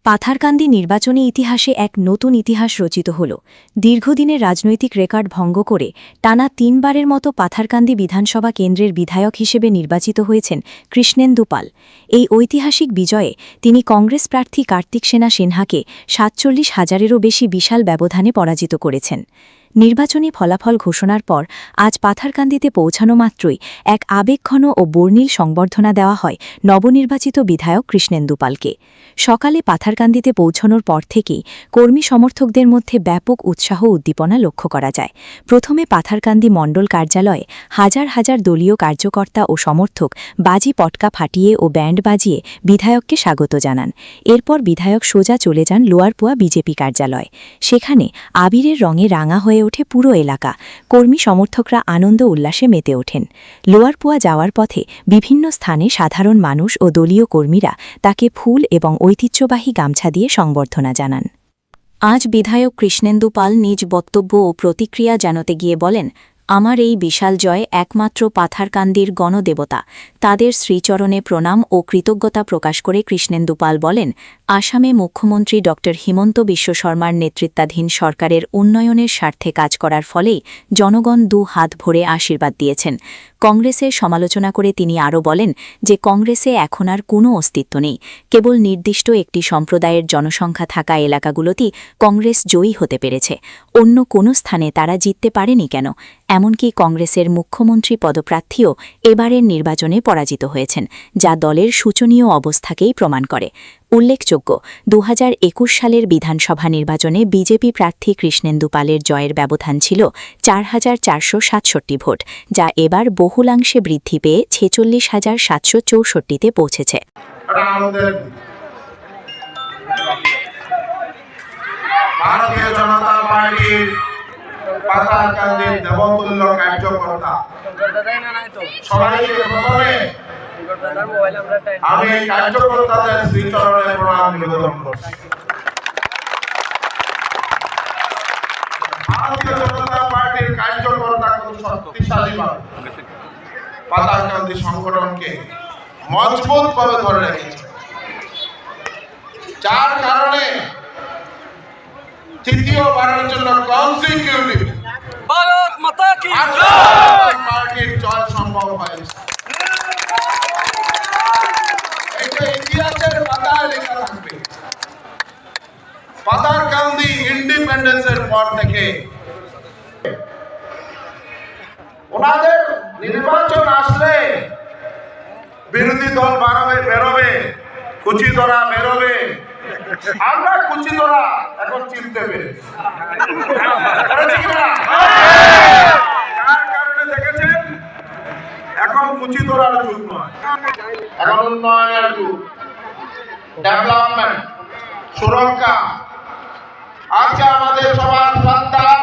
পাথারকান্দি নির্বাচনী ইতিহাসে এক নতুন ইতিহাস রচিত হল। দীর্ঘদিনের রাজনৈতিক রেকর্ড ভঙ্গ করে টানা ৩ বারের মতো পাথারকান্দি বিধানসভা কেন্দ্রের বিধায়ক হিসেবে নির্বাচিত হয়েছেন কৃষ্ণেন্দু পাল। এই ঐতিহাসিক বিজয়ে তিনি কংগ্রেস প্রার্থী কার্তিক সেনা সিনহাকে ৪৭,০০০-এরও বেশি বিশাল ব্যবধানে পরাজিত করেছেন। নির্বাচনী ফলাফল ঘোষণার পর আজ পাথারকান্দিতে পৌঁছানো মাত্রই এক আবেগঘন ও বর্ণিল সংবর্ধনা দেওয়া হয় নবনির্বাচিত বিধায়ক কৃষ্ণেন্দু পালকে। সকালে পাথারকান্দিতে পৌঁছানোর পর থেকেই কর্মী সমর্থকদের মধ্যে ব্যাপক উৎসাহ উদ্দীপনা লক্ষ্য করা যায়। প্রথমে পাথারকান্দি মণ্ডল কার্যালয়ে হাজার হাজার দলীয় কার্যকর্তা ও সমর্থক বাজি পটকা ফাটিয়ে ও ব্যান্ড বাজিয়ে বিধায়ককে স্বাগত জানান। এরপর বিধায়ক সোজা চলে যান লোয়ারপুয়া বিজেপি কার্যালয়। সেখানে আবিরের রঙে রাঙা হয়ে ওঠে পুরো এলাকা। কর্মী সমর্থকরা আনন্দ উল্লাসে মেতে ওঠেন। লোয়ারপুয়া যাওয়ার পথে বিভিন্ন স্থানে সাধারণ মানুষ ও দলীয় কর্মীরা তাকে ফুল এবং ঐতিহ্যবাহী গামছা দিয়ে সংবর্ধনা জানান। আজ বিধায়ক কৃষ্ণেন্দু পাল নিজ বক্তব্য ও প্রতিক্রিয়া জানাতে গিয়ে বলেন, আমার এই বিশাল জয় একমাত্র পাথারকান্দির গণদেবতা, তাদের শ্রীচরণে প্রণাম ও কৃতজ্ঞতা প্রকাশ করে কৃষ্ণেন্দু পাল বলেন, আসামে মুখ্যমন্ত্রী ড হিমন্ত বিশ্ব শর্মার নেতৃত্বাধীন সরকারের উন্নয়নের স্বার্থে কাজ করার ফলেই জনগণ ২ হাত ভরে আশীর্বাদ দিয়েছেন। কংগ্রেসের সমালোচনা করে তিনি আরও বলেন যে কংগ্রেসে এখন আর কোনো অস্তিত্ব নেই, কেবল নির্দিষ্ট একটি সম্প্রদায়ের জনসংখ্যা থাকা এলাকাগুলোতেই কংগ্রেস জয়ী হতে পেরেছে, অন্য কোনো স্থানে তারা জিততে পারেনি কেন? এমনকি কংগ্রেসের মুখ্যমন্ত্রী পদপ্রার্থীও এবারের নির্বাচনে পরাজিত হয়েছেন, যা দলের শোচনীয় অবস্থাকেই প্রমাণ করে। উল্লেখযোগ্য, ২০২১ সালের বিধানসভা নির্বাচনে বিজেপি প্রার্থী কৃষ্ণেন্দু পালের জয়ের ব্যবধান ছিল ৪,৪৬৭ ভোট, যা এবার বহুলাংশে বৃদ্ধি পেয়ে ৪৬,৭৬৪-তে পৌঁছেছে। ভারতীয় জনতা পার্টির পাথারকান্দির দেবতুল্য কার্যকর্তা সবাইকে প্রথমে আমি কার্যকর্তাদের শ্রীচরণে প্রণাম নিবেদন করছি। ভারতীয় জনতা পার্টির কার্যকর্তা কত শক্তিশালীভাবে পাথারকান্দি সংগঠনকে মজবুত ভাবে ধরে রেখেছে, যার কারণে তৃতীয়বারের জন্য কনসিকিউটিভ ভারত মাতা কি জয় পার্টির জয় সম্ভব হয়েছে। এটা ইতিহাসের পাতায় লেখা থাকবে। পাথারকান্দি ইন্ডিপেন্ডেন্সের পর থেকে ওনাদের নির্বাচন আসলে বিরোধী দল বেরোবে, কুচি ধরা বেরোবে, আমরা কুচি ধরা এখন চিনতে পেরেছি। তার কারণে দেখেছেন এখন কুচি ধরার যুগ নয়, এখন উন্নয়নের যুগ, ডেভেলপমেন্ট, সুরক্ষা। আজকে আমাদের সবার সন্তান